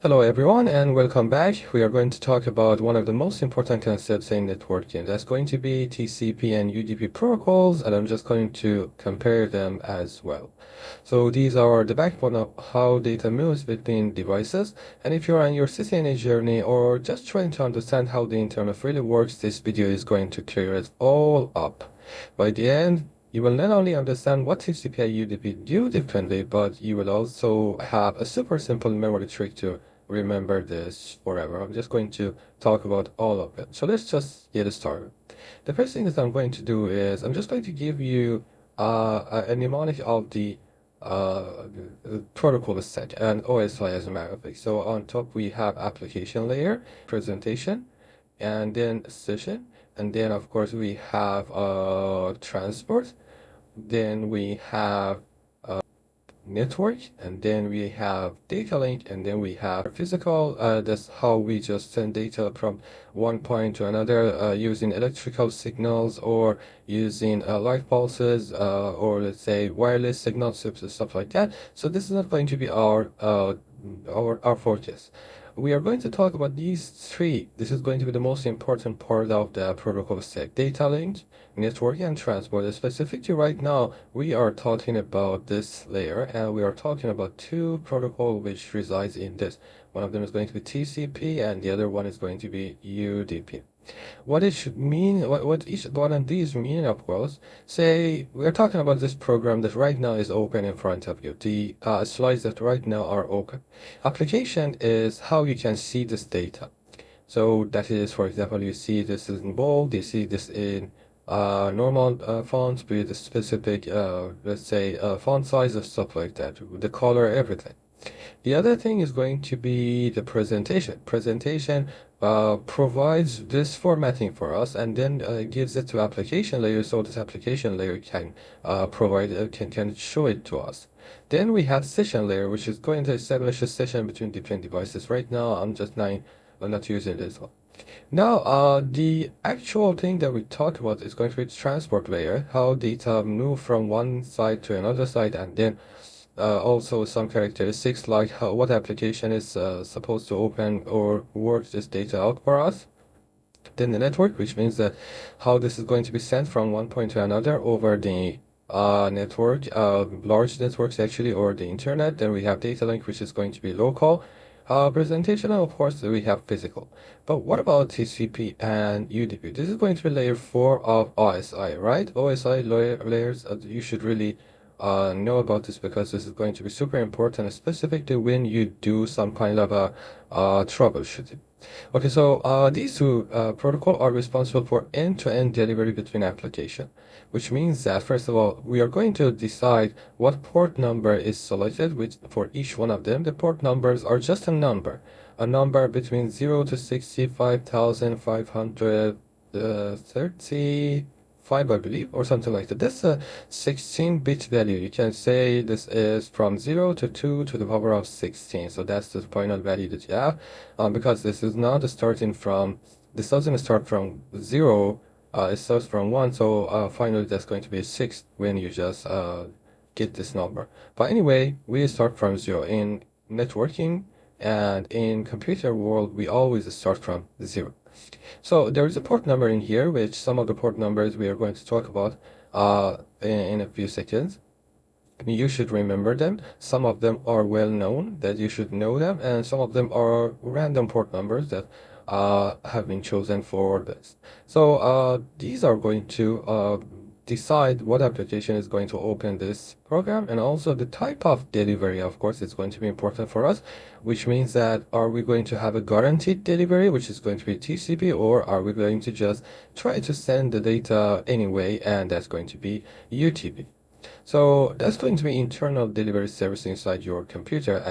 Hello everyone and welcome back. We are going to talk about one of the most important concepts in networking. That's going to be TCP and UDP protocols, and I'm just going to compare them as well. So these are the backbone of how data moves between devices, and if you're on your CCNA journey or just trying to understand how the internet really works, this video is going to clear it all up. By the end, you will not only understand what TCP and UDP do differently, but you will also have a super simple memory trick to remember this forever. I'm just going to talk about all of it. So let's just get started. The first thing that I'm going to do is I'm just going to give you a mnemonic of the protocol stack and OSI as a matter of fact. So on top we have application layer, presentation, and then session, and then of course we have transport, then we have network, and then we have data link, and then we have physical. That's how we just send data from one point to another using electrical signals or using light pulses or let's say wireless signals, stuff like that. So this is not going to be our focus. We are going to talk about these three. This is going to be the most important part of the protocol stack: data link, network, and transport. Specifically right now, we are talking about this layer, and we are talking about two protocols which resides in this. One of them is going to be TCP, and the other one is going to be UDP. What it should mean, what each one of these mean, of course. Say we're talking about this program that right now is open in front of you. The slides that right now are open. Application is how you can see this data. So that is, for example, you see this is in bold, you see this in normal fonts with a specific, let's say, font size or stuff like that, the color, everything. The other thing is going to be the presentation. Presentation provides this formatting for us, and then gives it to application layer, so this application layer can can show it to us. Then we have session layer, which is going to establish a session between different devices. Right now, I'm not using this one. Now, the actual thing that we talked about is going to be the transport layer, how data move from one side to another side, and then also some characteristics like what application is supposed to open or work this data out for us. Then the network, which means that how this is going to be sent from one point to another over the network, large networks actually, or the internet. Then we have data link, which is going to be local. Presentation, and of course we have physical. But what about TCP and UDP? This is going to be layer 4 of OSI, right? OSI layers, you should really know about this because this is going to be super important, specifically when you do some kind of a troubleshooting. Okay, so these two protocols are responsible for end-to-end delivery between application, which means that first of all, we are going to decide what port number is selected for each one of them. The port numbers are just a number between 0 to 65,530. 5, I believe, or something like that. That's a 16-bit value. You can say this is from 0 to 2 to the power of 16. So that's the final value that you have, because this doesn't start from 0, it starts from 1. So finally that's going to be 6 when you just get this number. But anyway, we start from 0. In networking and in computer world, we always start from 0. So there is a port number in here, which some of the port numbers we are going to talk about in a few seconds. You should remember them. Some of them are well known that you should know them, and some of them are random port numbers that have been chosen for this. So these are going to decide what application is going to open this program, and also the type of delivery, of course, is going to be important for us, which means that are we going to have a guaranteed delivery, which is going to be TCP, or are we going to just try to send the data anyway, and that's going to be UDP. So that's going to be internal delivery service inside your computer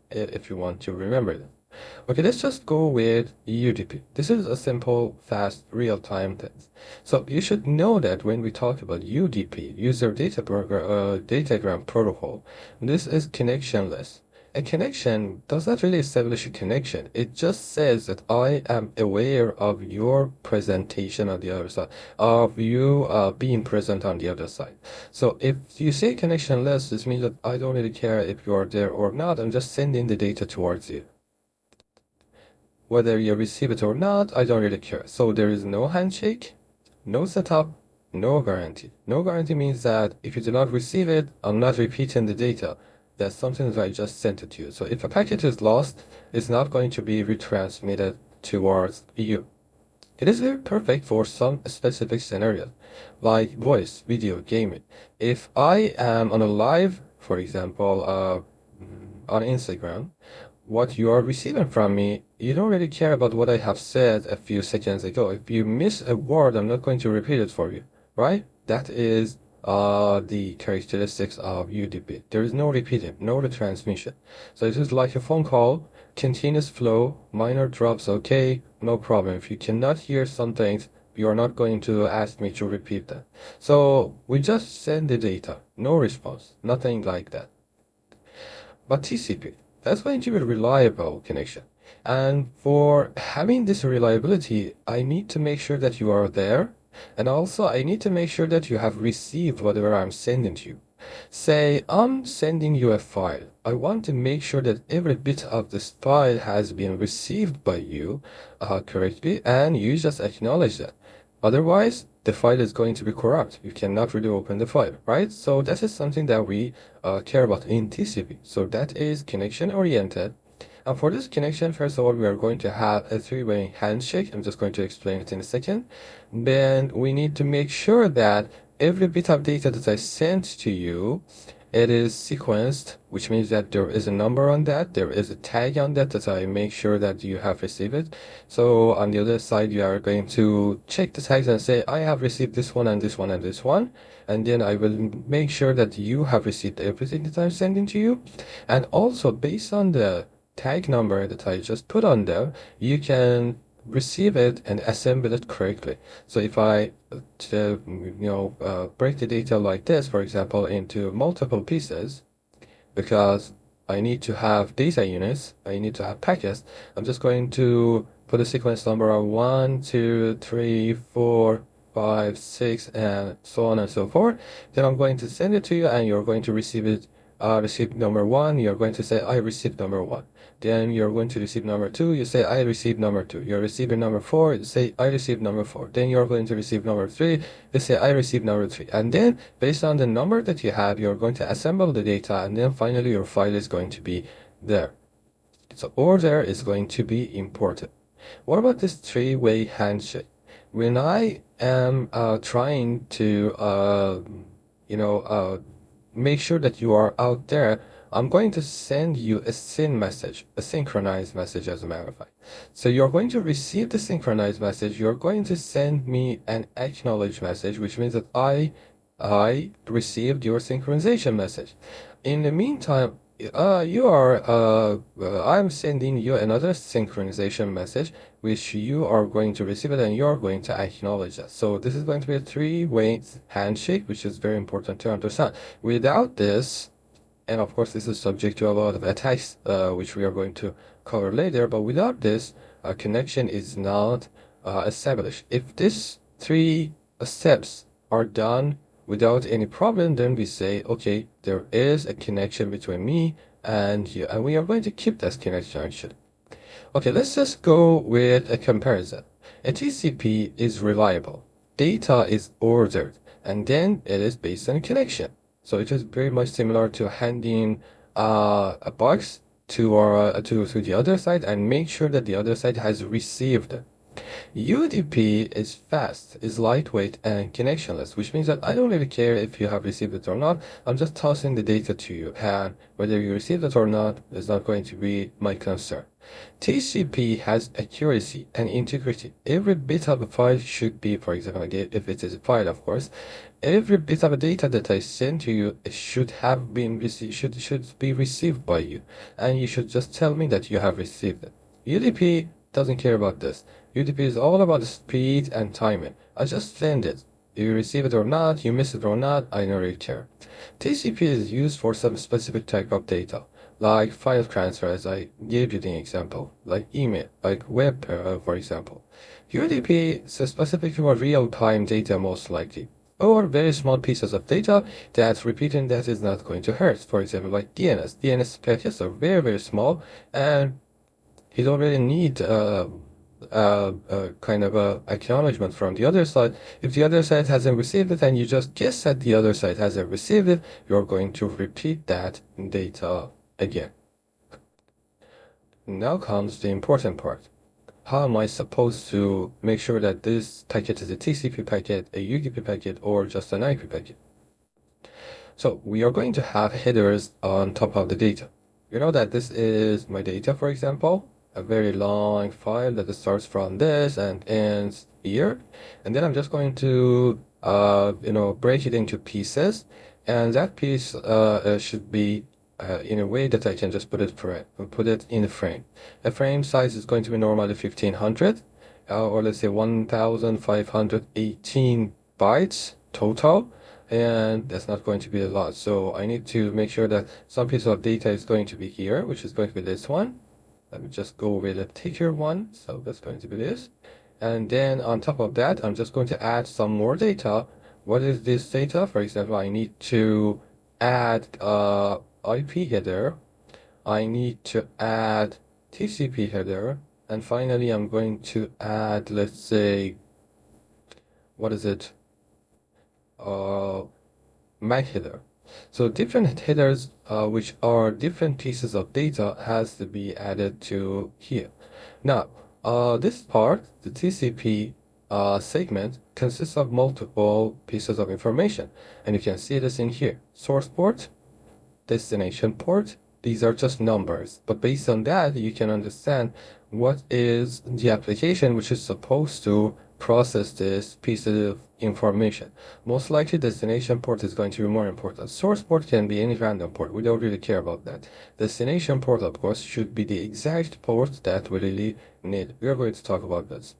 if you want to remember them. Okay, let's just go with UDP. This is a simple, fast, real-time test. So you should know that when we talk about UDP, User Datagram Protocol, this is connectionless. A connection does not really establish a connection. It just says that I am aware of your presentation on the other side, of you being present on the other side. So if you say connectionless, this means that I don't really care if you are there or not. I'm just sending the data towards you. whether you receive it or not, I don't really care. So there is no handshake, no setup, no guarantee. No guarantee means that if you do not receive it, I'm not repeating the data. That's something that I just sent it to you. So if a packet is lost, it's not going to be retransmitted towards you. It is very perfect for some specific scenarios, like voice, video, gaming. If I am on a live, for example, on Instagram, what you are receiving from me, you don't really care about what I have said a few seconds ago. If you miss a word, I'm not going to repeat it for you, right? That is the characteristics of UDP. There is no repeating, no retransmission. So it is like a phone call, continuous flow, minor drops, okay, no problem. If you cannot hear some things, you are not going to ask me to repeat that. So we just send the data, no response, nothing like that. But TCP, that's going to be a reliable connection. And for having this reliability, I need to make sure that you are there. And also, I need to make sure that you have received whatever I'm sending to you. Say, I'm sending you a file. I want to make sure that every bit of this file has been received by you correctly, and you just acknowledge that. Otherwise, the file is going to be corrupt. You cannot really open the file, right? So that is something that we care about in TCP. So that is connection oriented. And for this connection, first of all, we are going to have a three-way handshake. I'm just going to explain it in a second. Then we need to make sure that every bit of data that I sent to you, it is sequenced, which means that there is a number on that, there is a tag on that I make sure that you have received it. So on the other side, you are going to check the tags and say, I have received this one and this one and this one. And then I will make sure that you have received everything that I'm sending to you. And also based on the tag number that I just put on there, you can receive it and assemble it correctly. So if I break the data like this, for example, into multiple pieces, because I need to have data units, I need to have packets, I'm just going to put a sequence number of 1, 2, 3, 4, 5, 6, and so on and so forth. Then I'm going to send it to you, and you're going to receive it. Receive number 1, you're going to say, I received number 1. Then you're going to receive number 2, you say, I received number 2. You're receiving number 4, you say, I received number 4. Then you're going to receive number 3, you say, I received number 3. And then, based on the number that you have, you're going to assemble the data, and then finally your file is going to be there. So order is going to be important. What about this three-way handshake? When I am trying to, make sure that you are out there, I'm going to send you a SYN message, a synchronized message as a matter of fact. So you're going to receive the synchronized message, you're going to send me an acknowledge message, which means that I received your synchronization message. In the meantime, I'm sending you another synchronization message, which you are going to receive it and you're going to acknowledge that. So this is going to be a three-way handshake, which is very important to understand. Without this, and of course this is subject to a lot of attacks, which we are going to cover later, but without this, a connection is not established. If these three steps are done without any problem, then we say, okay, there is a connection between me and you, and we are going to keep that connection actually. Okay, let's just go with a comparison. A TCP is reliable, data is ordered, and then it is based on connection. So it is very much similar to handing a box to the other side and make sure that the other side has received it. UDP is fast, is lightweight, and connectionless, which means that I don't really care if you have received it or not. I'm just tossing the data to you, and whether you received it or not is not going to be my concern. TCP has accuracy and integrity. Every bit of a file should be, for example, if it is a file, of course, every bit of data that I send to you should have been received, should be received by you, and you should just tell me that you have received it. UDP doesn't care about this. UDP is all about speed and timing. I just send it. You receive it or not, you miss it or not, I don't really care. TCP is used for some specific type of data, like file transfer, as I gave you the example, like email, like web, for example. UDP is specific for real-time data most likely, or very small pieces of data that repeating that is not going to hurt. For example, like DNS. DNS packets are very, very small, and he don't really need kind of a acknowledgement from the other side. If the other side hasn't received it and you just guess that the other side hasn't received it, you're going to repeat that data again. Now comes the important part. How am I supposed to make sure that this packet is a TCP packet, a UDP packet, or just an IP packet? So we are going to have headers on top of the data. You know that this is my data, for example, a very long file that starts from this and ends here. And then I'm just going to, break it into pieces. And that piece should be in a way that I can just put it in a frame. A frame size is going to be normally 1500, or let's say 1518 bytes total. And that's not going to be a lot. So I need to make sure that some piece of data is going to be here, which is going to be this one. Let me just go with a thicker one. So that's going to be this. And then on top of that, I'm just going to add some more data. What is this data? For example, I need to add IP header. I need to add TCP header. And finally, I'm going to add, let's say, what is it? MAC header. So different headers, which are different pieces of data, has to be added to here. Now, this part, the TCP segment, consists of multiple pieces of information, and you can see this in here. Source port, destination port. These are just numbers, but based on that, you can understand what is the application which is supposed to process this piece of information. Most likely destination port is going to be more important. Source port can be any random port. We don't really care about that. Destination port, of course, should be the exact port that we really need. We are going to talk about this.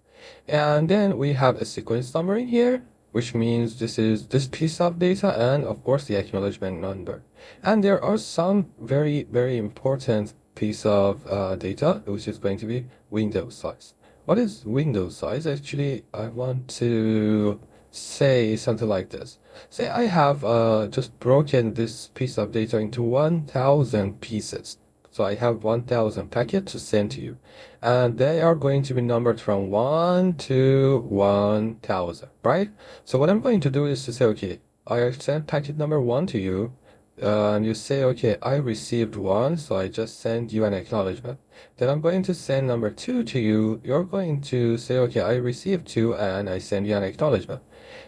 And then we have a sequence number in here, which means this is this piece of data, and of course the acknowledgement number. And there are some very, very important piece of data, which is going to be window size. What is window size? Actually, I want to say something like this. Say I have just broken this piece of data into 1000 pieces. So I have 1000 packets to send to you. And they are going to be numbered from 1 to 1000, right? So what I'm going to do is to say, okay, I sent packet number 1 to you. And you say, okay, I received 1, so I just send you an acknowledgement. Then I'm going to send number 2 to you. You're going to say, okay, I received 2, and I send you an acknowledgement.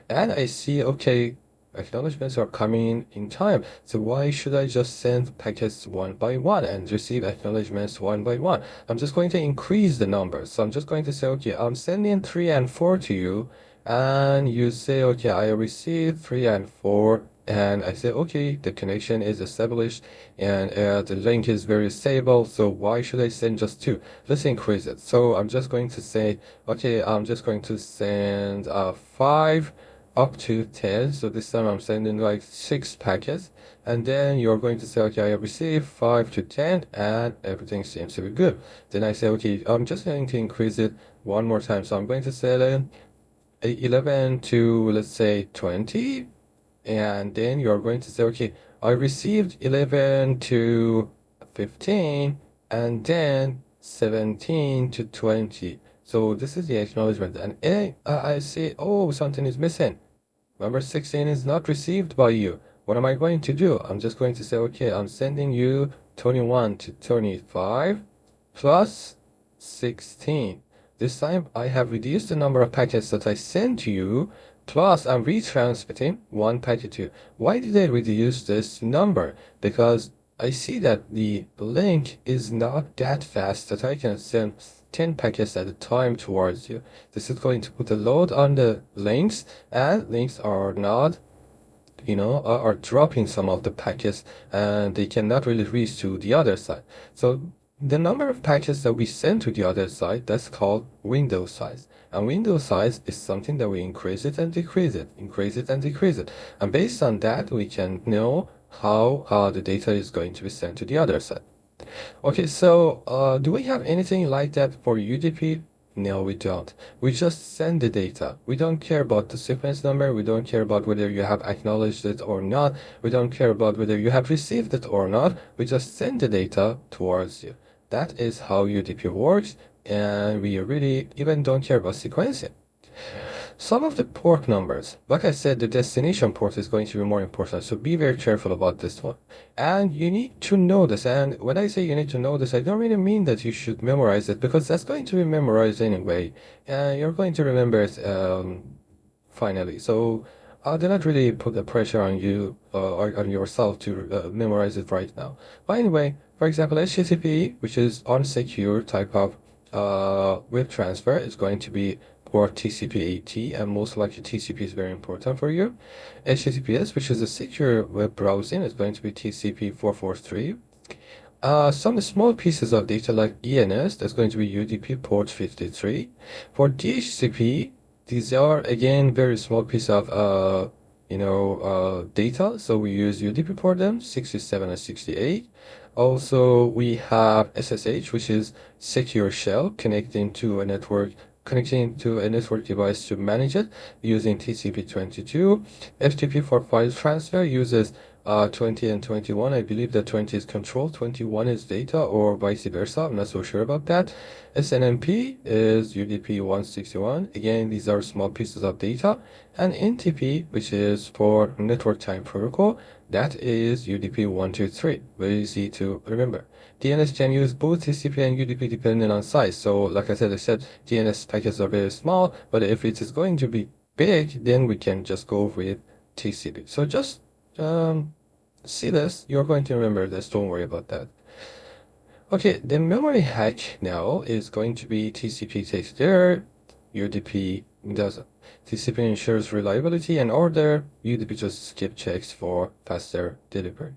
And I see, okay, acknowledgements are coming in time. So why should I just send packets one by one and receive acknowledgements one by one? I'm just going to increase the numbers. So I'm just going to say, okay, I'm sending 3 and 4 to you. And you say, okay, I received 3 and 4. And I say, okay, the connection is established and the link is very stable. So why should I send just 2? Let's increase it. So I'm just going to say, okay, I'm just going to send 5 up to 10. So this time I'm sending like 6 packets. And then you're going to say, okay, I have received 5 to 10 and everything seems to be good. Then I say, okay, I'm just going to increase it one more time. So I'm going to say 11 to, let's say, 20. And then you're going to say, okay, I received 11 to 15 and then 17 to 20. So this is the acknowledgement. And I say, oh, something is missing. Number 16 is not received by you. What am I going to do? I'm just going to say, okay, I'm sending you 21 to 25 plus 16. This time I have reduced the number of packets that I send to you. Plus, I'm retransmitting one packet to you. Why did I reduce this number? Because I see that the link is not that fast that I can send 10 packets at a time towards you. This is going to put a load on the links, and links are not, are dropping some of the packets, and they cannot really reach to the other side. So the number of packets that we send to the other side, that's called window size. And window size is something that we increase it and decrease it, increase it and decrease it. And based on that, we can know how the data is going to be sent to the other side. Okay, so do we have anything like that for UDP? No, we don't. We just send the data. We don't care about the sequence number. We don't care about whether you have acknowledged it or not. We don't care about whether you have received it or not. We just send the data towards you. That is how UDP works, and we really even don't care about sequencing. Some of the port numbers, like I said, the destination port is going to be more important, so be very careful about this one. And you need to know this, and when I say you need to know this, I don't really mean that you should memorize it, because that's going to be memorized anyway, and you're going to remember it finally. So do not really put the pressure on you or on yourself to memorize it right now. But anyway, for example, HTTP, which is unsecure type of web transfer, is going to be port TCP/AT, and most likely TCP is very important for you. HTTPS, which is a secure web browsing, is going to be TCP/443. Some small pieces of data like ENS, that's going to be UDP port 53. For DHCP, these are again very small piece of data, so we use UDP for them, 67 and 68. Also, we have SSH, which is secure shell connecting to a network device to manage it using TCP/22. FTP for file transfer uses 20 and 21. I believe that 20 is control, 21 is data, or vice versa. I'm not so sure about that. SNMP is UDP 161. Again, these are small pieces of data. And NTP, which is for network time protocol, that is UDP 123. Very easy to remember. DNS can use both TCP and UDP depending on size. So, like I said DNS packets are very small, but if it is going to be big, then we can just go with TCP. So just see this. You're going to remember this. Don't worry about that. Okay, the memory hack now is going to be TCP takes there, UDP doesn't. TCP ensures reliability and order. UDP just skip checks for faster delivery.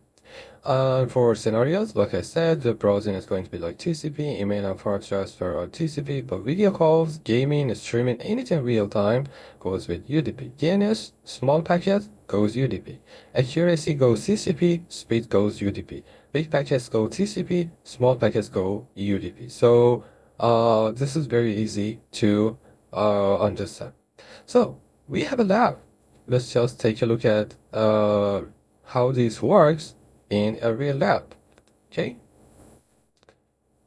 For scenarios, like I said, the browsing is going to be like TCP, email and file transfer are TCP, but video calls, gaming, streaming, anything real time goes with UDP. DNS, small packet, goes UDP. Accuracy goes TCP, speed goes UDP. Big packets go TCP, small packets go UDP. So this is very easy to understand. So we have a lab. Let's just take a look at how this works in a real lab.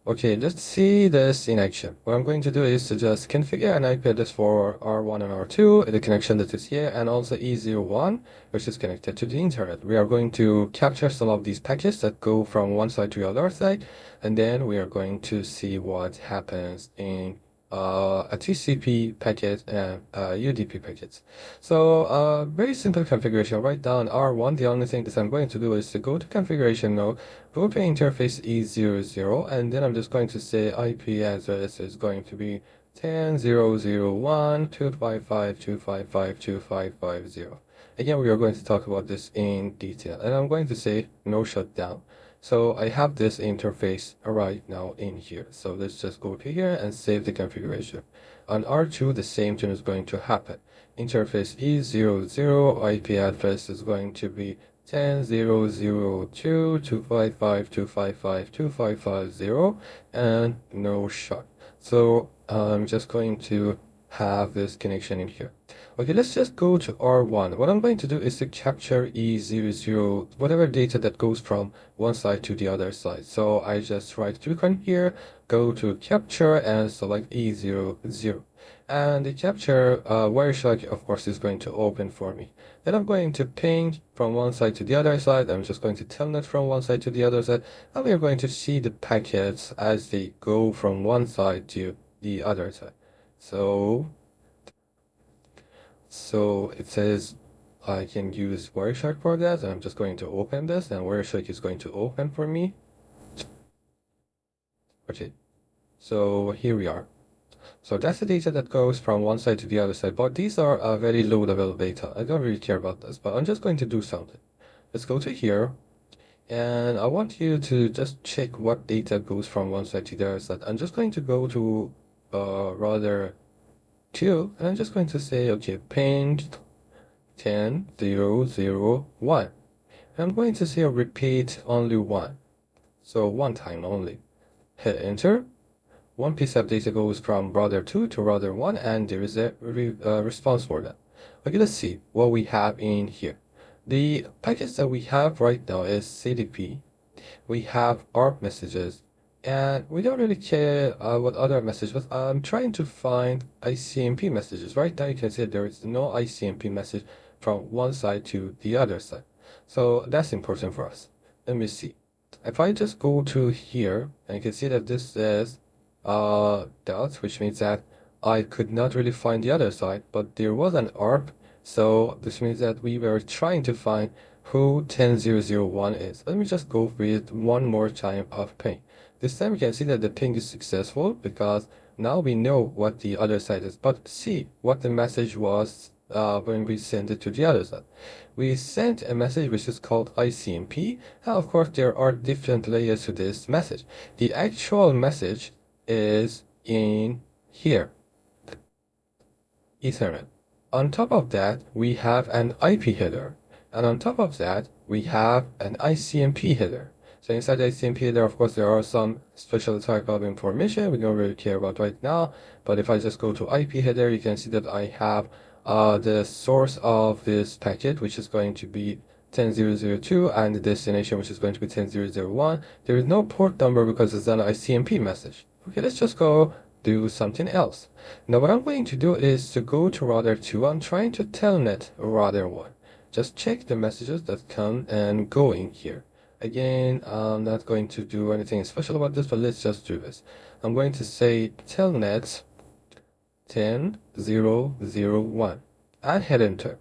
Okay, let's see this in action. What I'm going to do is to just configure an IP address for R1 and R2, the connection that is here, and also E01, which is connected to the internet. We are going to capture some of these packets that go from one side to the other side, and then we are going to see what happens in a TCP packet and UDP packets. So very simple configuration. Write down R1. The only thing that I'm going to do is to go to configuration node, go to interface E00, and then I'm just going to say IP address is going to be 10.0.0.1.255.255.255.0. Again, we are going to talk about this in detail, and I'm going to say no shutdown. So I have this interface right now in here. So let's just go to here and save the configuration. On R2, the same thing is going to happen. Interface E00, IP address is going to be 10.0.0.255.255.255.0, and no shut. So I'm just going to have this connection in here. Okay, let's just go to R1. What I'm going to do is to capture E00, whatever data that goes from one side to the other side. So I just right click on here, go to capture and select E00. And the capture Wireshark, of course, is going to open for me. Then I'm going to ping from one side to the other side. I'm just going to telnet from one side to the other side. And we are going to see the packets as they go from one side to the other side. So it says I can use Wireshark for that, and I'm just going to open this, and Wireshark is going to open for me. Okay, so here we are. So that's the data that goes from one side to the other side, but these are very low level data. I don't really care about this, but I'm just going to do something. Let's go to here, and I want you to just check what data goes from one side to the other side. I'm just going to go to router 2, and I'm just going to say, okay, ping 10.0.0.1. I'm going to say repeat only one. So one time only. Hit enter. One piece of data goes from router 2 to router 1, and there is a response for that. Okay, let's see what we have in here. The packets that we have right now is CDP. We have ARP messages, And we don't really care what other message, but I'm trying to find ICMP messages. Right now you can see there is no ICMP message from one side to the other side. So that's important for us. Let me see. If I just go to here, and you can see that this is dot, which means that I could not really find the other side, but there was an ARP, so this means that we were trying to find who 10001 is. Let me just go with one more time of ping. This time we can see that the ping is successful because now we know what the other side is. But see what the message was when we sent it to the other side. We sent a message which is called ICMP. Now, of course, there are different layers to this message. The actual message is in here, Ethernet. On top of that, we have an IP header. And on top of that, we have an ICMP header. So inside the ICMP header, of course, there are some special type of information we don't really care about right now. But if I just go to IP header, you can see that I have the source of this packet, which is going to be 10002, and the destination, which is going to be 10001. There is no port number because it's an ICMP message. Okay, let's just go do something else. Now what I'm going to do is to go to router 2. I'm trying to telnet router 1. Just check the messages that come and go in here. Again, I'm not going to do anything special about this, but let's just do this. I'm going to say telnet 10001 and hit enter.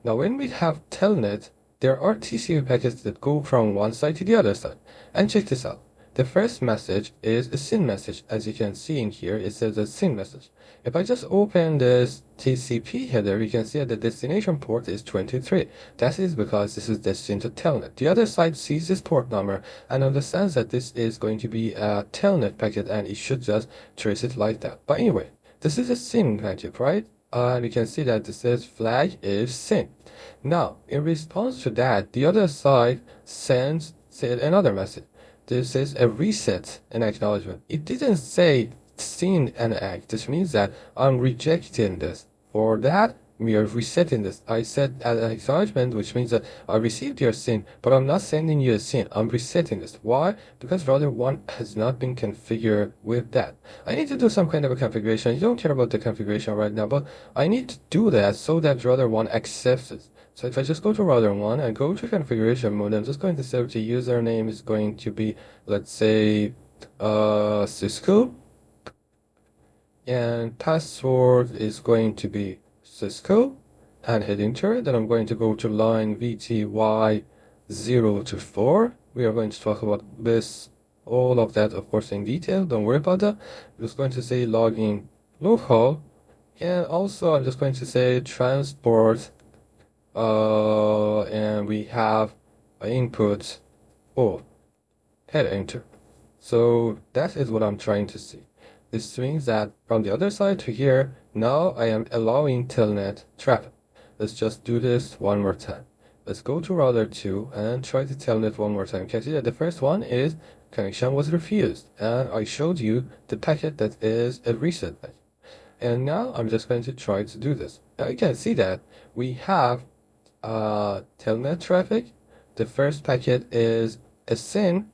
Now when we have telnet, there are TCP packets that go from one side to the other side. And check this out. The first message is a SYN message. As you can see in here, it says a SYN message. If I just open this TCP header, you can see that the destination port is 23. That is because this is destined to telnet. The other side sees this port number and understands that this is going to be a telnet packet and it should just trace it like that. But anyway, this is a SYN packet, right? And you can see that this says flag is SYN. Now, in response to that, the other side sends another message. This is a reset and acknowledgement. It didn't say SYN and ACK. This means that I'm rejecting this. For that, we are resetting this. I said an acknowledgement, which means that I received your SYN, but I'm not sending you a SYN. I'm resetting this. Why? Because router 1 has not been configured with that. I need to do some kind of a configuration. You don't care about the configuration right now, but I need to do that so that router 1 accepts it. So if I just go to router 1 and go to configuration mode, I'm just going to say the username is going to be, let's say, Cisco. And password is going to be Cisco. And hit enter. Then I'm going to go to line VTY 0 to 4. We are going to talk about this, all of that, of course, in detail. Don't worry about that. I'm just going to say login local. And also, I'm just going to say transport. And we have input hit enter. So that is what I'm trying to see. This means that from the other side to here, now I am allowing telnet traffic. Let's just do this one more time. Let's go to router 2 and try to telnet one more time. You can see that the first one is connection was refused, and I showed you the packet that is a reset packet. And now I'm just going to try to do this. Now you can see that we have telnet traffic. The first packet is a SYN.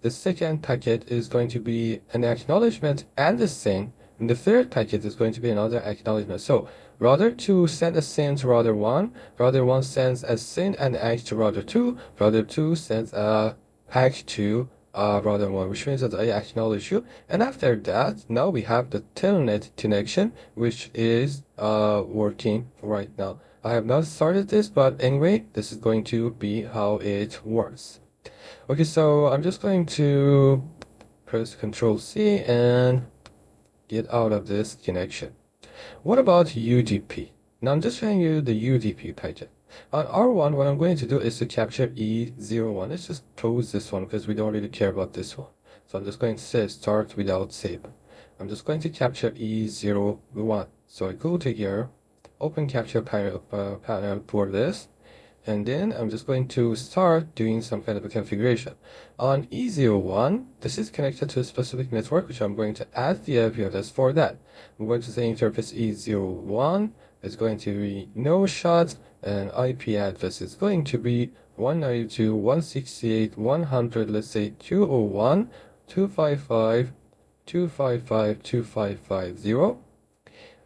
The second packet is going to be an acknowledgement and a SYN. And the third packet is going to be another acknowledgement. So router 2 sends a SYN to router 1. Router 1 sends a SYN and ACK to router 2. Router 2 sends a ACK to router 1, which means that I acknowledge you. And after that, now we have the telnet connection, which is working right now. I have not started this, but anyway, this is going to be how it works. Okay, so I'm just going to press Ctrl C and get out of this connection. What about UDP? Now I'm just showing you the UDP packet. On R1, what I'm going to do is to capture E01. Let's just close this one because we don't really care about this one. So I'm just going to say start without save. I'm just going to capture E01. So I go to here, open capture panel for this, and then I'm just going to start doing some kind of a configuration. On E01, this is connected to a specific network, which I'm going to add the IP address for that. I'm going to say interface E01 is going to be no shot, and IP address is going to be 192.168.100, let's say 201, 255.255.255.250.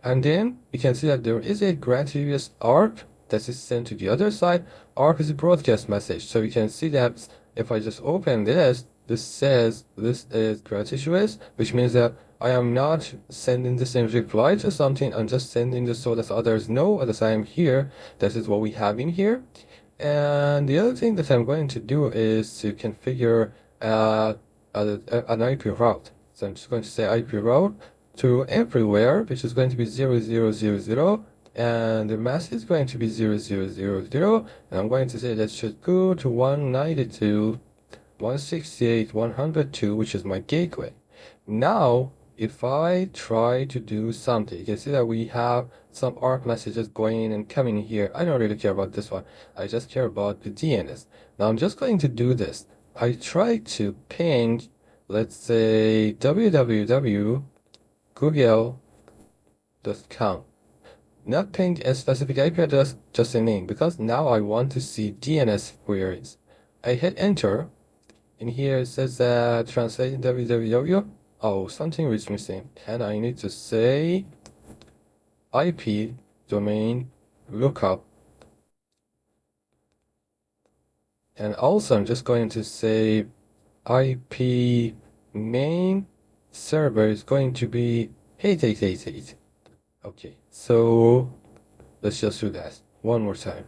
And then you can see that there is a gratuitous ARP that is sent to the other side. ARP is a broadcast message. So you can see that if I just open this, this says this is gratuitous, which means that I am not sending this in reply to something. I'm just sending this so that others know that I am here. This is what we have in here. And the other thing that I'm going to do is to configure an IP route. So I'm just going to say IP route to everywhere, which is going to be 0000, and the mask is going to be 0000, and I'm going to say that should go to 192.168.102, which is my gateway. Now, if I try to do something, you can see that we have some ARP messages going and coming here. I don't really care about this one. I just care about the DNS. Now I'm just going to do this. I try to ping, let's say, www.google.com. Not ping a specific IP address, just a name, because now I want to see DNS queries. I hit enter. In here it says translate www. Oh, something is missing. And I need to say IP domain lookup. And also I'm just going to say IP main server is going to be 8888. Okay, so let's just do that one more time.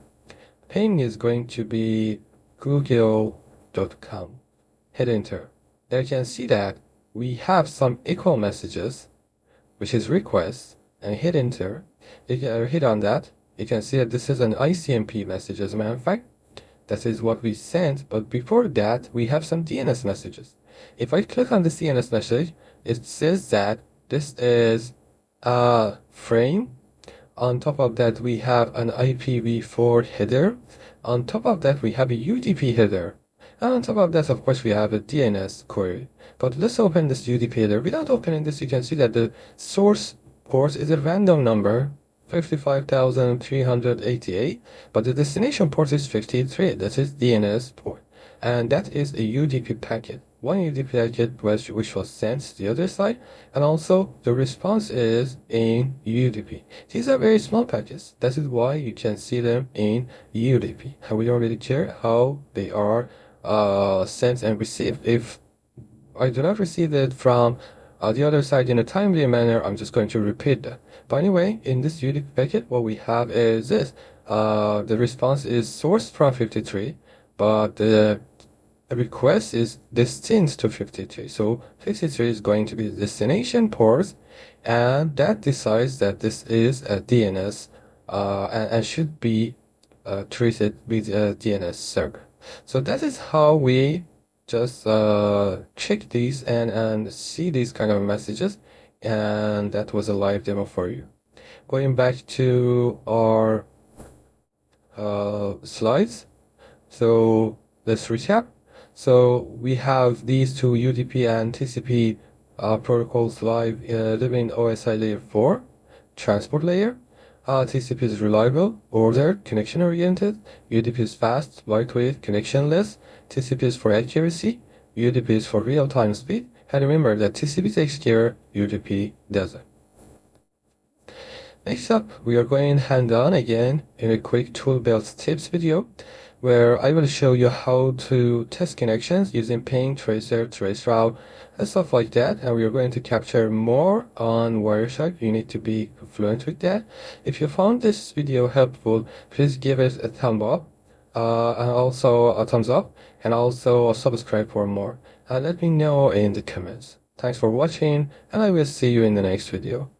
Ping is going to be google.com. Hit enter. There you can see that we have some equal messages, which is request, and hit enter. You can hit on that. You can see that this is an ICMP message. As a matter of fact, that is what we sent, but before that, we have some DNS messages. If I click on the DNS message, it says that this is a frame. On top of that, we have an IPv4 header. On top of that, we have a UDP header. And on top of that, of course, we have a DNS query. But let's open this UDP header. Without opening this, you can see that the source port is a random number, 55,388, but the destination port is 53. That is DNS port. And that is a UDP packet. One UDP packet which was sent to the other side, and also the response is in UDP. These are very small packets. That is why you can see them in UDP. And we don't really care how they are sent and received. If I do not receive it from the other side in a timely manner, I'm just going to repeat that. But anyway, in this UDP packet, what we have is this. The response is sourced from 53, but the request is destined to 53. So 53 is going to be the destination port, and that decides that this is a DNS and should be treated with a DNS server. So that is how we just check these and see these kind of messages, and that was a live demo for you. Going back to our slides, so let's recap. So we have these two UDP and TCP protocols live living OSI layer 4 transport layer. TCP is reliable, ordered, connection-oriented. UDP is fast, lightweight, connectionless. TCP is for accuracy. UDP is for real-time speed. And remember that TCP takes care, UDP doesn't. Next up, we are going hand-on again in a quick tool belt tips video, where I will show you how to test connections using ping, tracer, traceroute, and stuff like that. And we are going to capture more on Wireshark. You need to be fluent with that. If you found this video helpful, please give it a thumb up, and also a thumbs up, and also subscribe for more. And let me know in the comments. Thanks for watching, and I will see you in the next video.